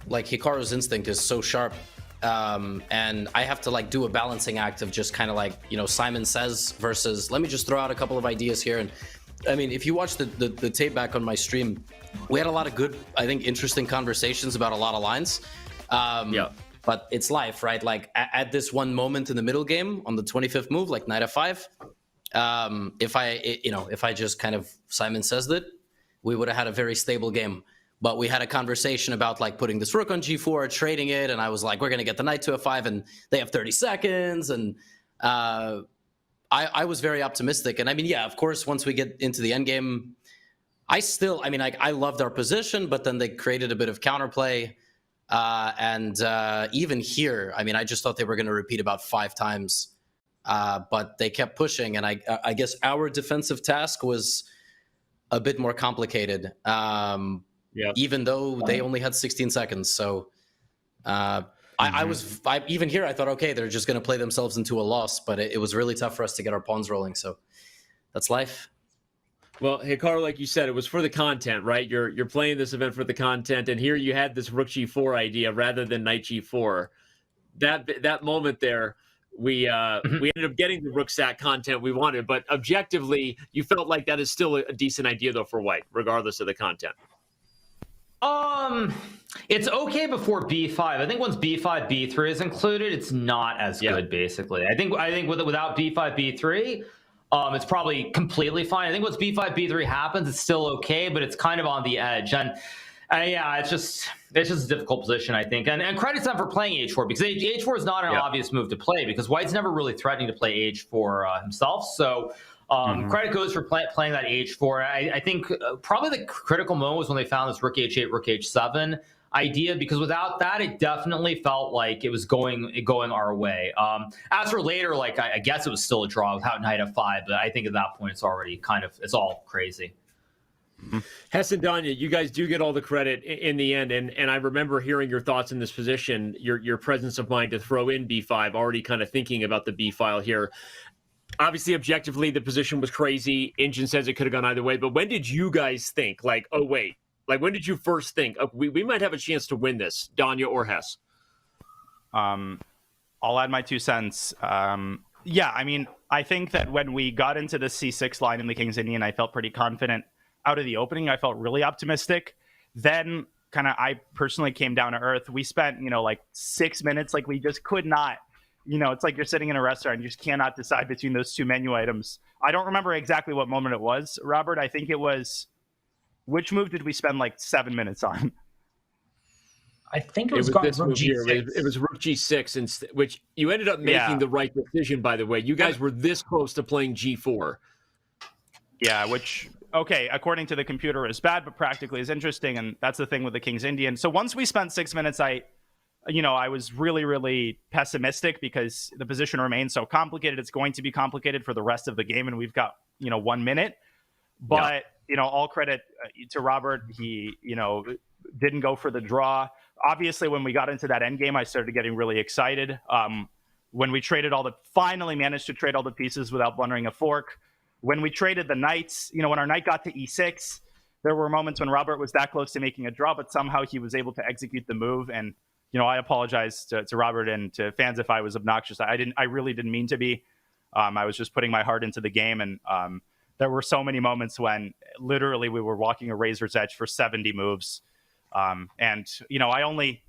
like Hikaru's instinct is so sharp, and I have to like do a balancing act of just kind of like, you know, Simon Says versus let me just throw out a couple of ideas here. And I mean, if you watch the tape back on my stream, we had a lot of good, I think, interesting conversations about a lot of lines. Yeah. But it's life, right? Like at this one moment in the middle game on the 25th move, like knight f5, if I just kind of Simon Says it, we would have had a very stable game. But we had a conversation about like putting this rook on g4, trading it, and I was like, we're going to get the knight to f5, and they have 30 seconds, and I was very optimistic. And I mean, yeah, of course, once we get into the endgame, I loved our position, but then they created a bit of counterplay. And even here, I mean, I just thought they were going to repeat about 5 times, but they kept pushing. And I guess our defensive task was a bit more complicated, even though they only had 16 seconds. So even here, I thought, okay, they're just going to play themselves into a loss, but it was really tough for us to get our pawns rolling. So that's life. Well, Hikaru, like you said, it was for the content, right? You're playing this event for the content, and here you had this rook g4 idea rather than knight g4. That moment there, we ended up getting the rook sack content we wanted, but objectively, you felt like that is still a decent idea though for white, regardless of the content. It's okay before b5. I think once b5, b3 is included, it's not as good. Basically, I think without b5, b3. It's probably completely fine. I think once b5, b3 happens, it's still okay, but it's kind of on the edge. And yeah, it's just a difficult position, I think. And credit to them for playing h4, because h4 is not an obvious move to play, because white's never really threatening to play h4 himself. So credit goes for playing that h4. I think probably the critical moment was when they found this rook h8, rook h7 idea, because without that, it definitely felt like it was going our way. As for later, like I guess it was still a draw without knight f5, but I think at that point it's already it's all crazy. Hess and Dania, you guys do get all the credit in the end, and I remember hearing your thoughts in this position, your presence of mind to throw in b5, already kind of thinking about the b file here. Obviously, objectively, the position was crazy. Engine says it could have gone either way, but when did you guys think, like, oh, wait, like, when did you first think, oh, we might have a chance to win this, Dania or Hess? I'll add my 2 cents. Yeah, I mean, I think that when we got into the c6 line in the King's Indian, I felt pretty confident out of the opening. I felt really optimistic. Then kind of I personally came down to earth. We spent, like 6 minutes, like we just could not, it's like you're sitting in a restaurant and you just cannot decide between those 2 menu items. I don't remember exactly what moment it was, Robert. I think it was, which move did we spend like 7 minutes on? I think it was rook g6. It was rook g6, which you ended up making the right decision, by the way. You guys were this close to playing g4. Yeah, which, okay, according to the computer is bad, but practically is interesting, and that's the thing with the King's Indian. So once we spent 6 minutes, I was really, really pessimistic because the position remains so complicated. It's going to be complicated for the rest of the game, and we've got, 1 minute. But, all credit to Robert. He, didn't go for the draw. Obviously, when we got into that endgame, I started getting really excited. When we finally managed to trade all the pieces without blundering a fork. When we traded the knights, when our knight got to e6, there were moments when Robert was that close to making a draw, but somehow he was able to execute the move. And, I apologize to Robert and to fans if I was obnoxious. I really didn't mean to be. I was just putting my heart into the game. And there were so many moments when literally we were walking a razor's edge for 70 moves. And, I only